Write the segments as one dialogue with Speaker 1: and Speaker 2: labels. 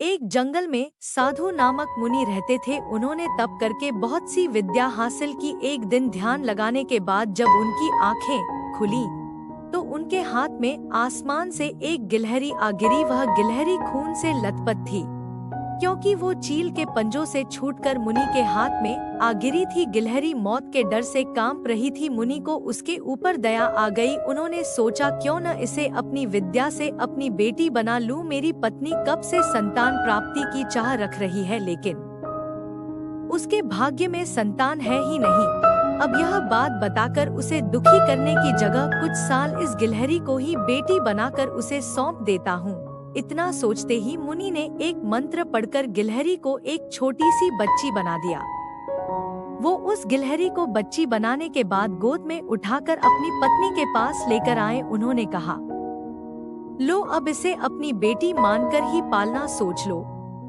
Speaker 1: एक जंगल में साधु नामक मुनि रहते थे। उन्होंने तप करके बहुत सी विद्या हासिल की। एक दिन ध्यान लगाने के बाद जब उनकी आंखें खुली तो उनके हाथ में आसमान से एक गिलहरी आ गिरी। वह गिलहरी खून से लथपथ थी क्योंकि वो चील के पंजों से छूटकर मुनि के हाथ में आ गिरी थी। गिलहरी मौत के डर से कांप रही थी। मुनि को उसके ऊपर दया आ गई। उन्होंने सोचा क्यों न इसे अपनी विद्या से अपनी बेटी बना लूं। मेरी पत्नी कब से संतान प्राप्ति की चाह रख रही है, लेकिन उसके भाग्य में संतान है ही नहीं। अब यह बात बताकर उसे दुखी करने की जगह कुछ साल इस गिलहरी को ही बेटी बनाकर उसे सौंप देता हूँ। इतना सोचते ही मुनि ने एक मंत्र पढ़कर गिलहरी को एक छोटी सी बच्ची बना दिया। वो उस गिलहरी को बच्ची बनाने के बाद गोद में उठाकर अपनी पत्नी के पास लेकर आए। उन्होंने कहा, लो अब इसे अपनी बेटी मानकर ही पालना सोच लो।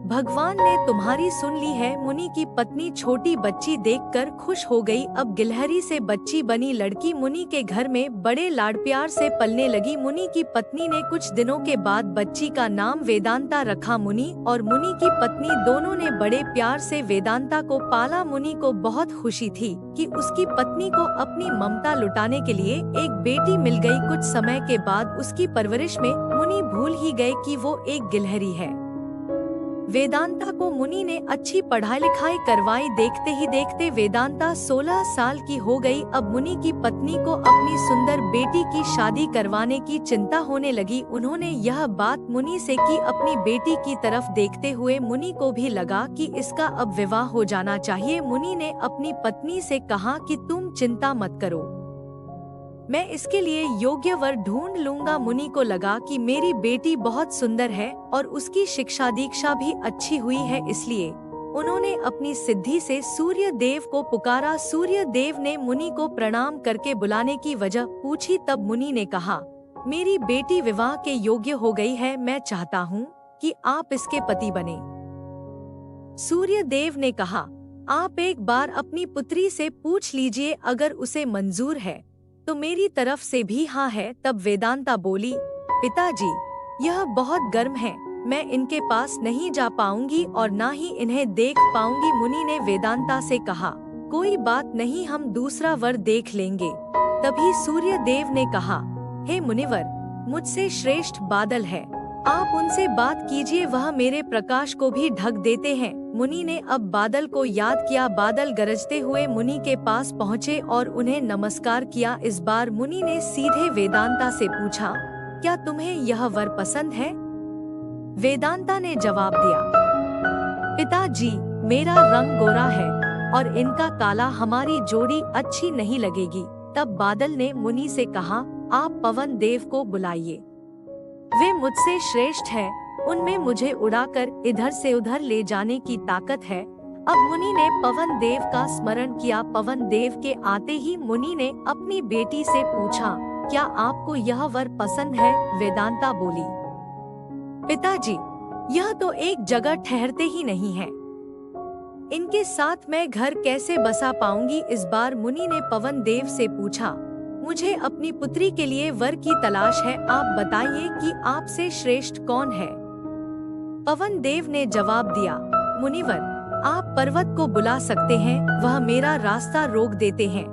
Speaker 1: भगवान ने तुम्हारी सुन ली है। मुनि की पत्नी छोटी बच्ची देखकर खुश हो गई। अब गिलहरी से बच्ची बनी लड़की मुनि के घर में बड़े लाड प्यार से पलने लगी। मुनि की पत्नी ने कुछ दिनों के बाद बच्ची का नाम वेदांता रखा। मुनि और मुनि की पत्नी दोनों ने बड़े प्यार से वेदांता को पाला। मुनि को बहुत खुशी थी कि उसकी पत्नी को अपनी ममता लुटाने के लिए एक बेटी मिल गई। कुछ समय के बाद उसकी परवरिश में मुनि भूल ही गए कि वो एक गिलहरी है। वेदांता को मुनि ने अच्छी पढ़ाई लिखाई करवाई। देखते ही देखते वेदांता 16 साल की हो गई। अब मुनि की पत्नी को अपनी सुंदर बेटी की शादी करवाने की चिंता होने लगी। उन्होंने यह बात मुनि से की। अपनी बेटी की तरफ देखते हुए मुनि को भी लगा कि इसका अब विवाह हो जाना चाहिए। मुनि ने अपनी पत्नी से कहा कि तुम चिंता मत करो, मैं इसके लिए योग्य वर ढूंढ लूंगा। मुनि को लगा कि मेरी बेटी बहुत सुंदर है और उसकी शिक्षा दीक्षा भी अच्छी हुई है, इसलिए उन्होंने अपनी सिद्धि से सूर्य देव को पुकारा। सूर्य देव ने मुनि को प्रणाम करके बुलाने की वजह पूछी। तब मुनि ने कहा, मेरी बेटी विवाह के योग्य हो गई है। मैं चाहता हूँ कि आप इसके पति बने। सूर्य देव ने कहा, आप एक बार अपनी पुत्री से पूछ लीजिए, अगर उसे मंजूर है तो मेरी तरफ से भी हाँ है। तब वेदांता बोली, पिताजी यह बहुत गर्म है, मैं इनके पास नहीं जा पाऊंगी और ना ही इन्हें देख पाऊंगी। मुनि ने वेदांता से कहा, कोई बात नहीं, हम दूसरा वर देख लेंगे। तभी सूर्य देव ने कहा, हे मुनिवर, मुझसे श्रेष्ठ बादल है, आप उनसे बात कीजिए, वह मेरे प्रकाश को भी ढक देते हैं। मुनि ने अब बादल को याद किया। बादल गरजते हुए मुनि के पास पहुँचे और उन्हें नमस्कार किया। इस बार मुनि ने सीधे वेदांता से पूछा, क्या तुम्हें यह वर पसंद है? वेदांता ने जवाब दिया, पिताजी मेरा रंग गोरा है और इनका काला हमारी जोड़ी अच्छी नहीं लगेगी। तब बादल ने मुनि से कहा, आप पवन देव को बुलाइए, वे मुझसे श्रेष्ठ है, उनमें मुझे उड़ाकर इधर से उधर ले जाने की ताकत है। अब मुनि ने पवन देव का स्मरण किया। पवन देव के आते ही मुनि ने अपनी बेटी से पूछा, क्या आपको यह वर पसंद है? वेदांता बोली, पिताजी यह तो एक जगह ठहरते ही नहीं है, इनके साथ मैं घर कैसे बसा पाऊंगी? इस बार मुनि ने पवन देव से पूछा, मुझे अपनी पुत्री के लिए वर की तलाश है, आप बताइए कि आपसे श्रेष्ठ कौन है? पवन देव ने जवाब दिया, मुनिवर आप पर्वत को बुला सकते हैं, वह मेरा रास्ता रोक देते हैं,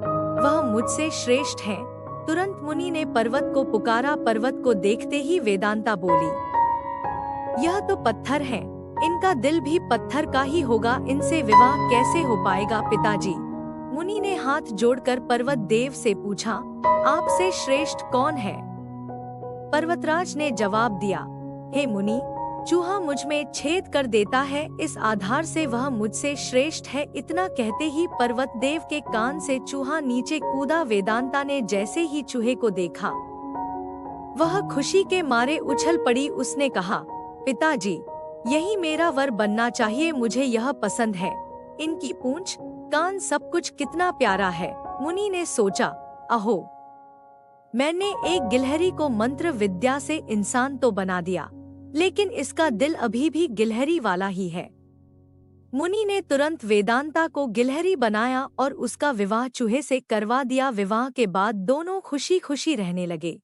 Speaker 1: वह मुझसे श्रेष्ठ हैं। तुरंत मुनि ने पर्वत को पुकारा। पर्वत को देखते ही वेदांता बोली, यह तो पत्थर है, इनका दिल भी पत्थर का ही होगा, इनसे विवाह कैसे हो पाएगा? पिताजी, मुनि ने हाथ जोड़कर पर्वत देव से पूछा, आपसे श्रेष्ठ कौन है? पर्वतराज ने जवाब दिया, हे मुनि, चूहा मुझ में छेद कर देता है, इस आधार से वह मुझसे श्रेष्ठ है। इतना कहते ही पर्वत देव के कान से चूहा नीचे कूदा। वेदांता ने जैसे ही चूहे को देखा, वह खुशी के मारे उछल पड़ी। उसने कहा, पिताजी यही मेरा वर बनना चाहिए, मुझे यह पसंद है, इनकी पूंछ कान सब कुछ कितना प्यारा है। मुनि ने सोचा, अहो, मैंने एक गिलहरी को मंत्र विद्या से इंसान तो बना दिया, लेकिन इसका दिल अभी भी गिलहरी वाला ही है। मुनि ने तुरंत वेदांता को गिलहरी बनाया और उसका विवाह चूहे से करवा दिया। विवाह के बाद दोनों खुशी खुशी रहने लगे।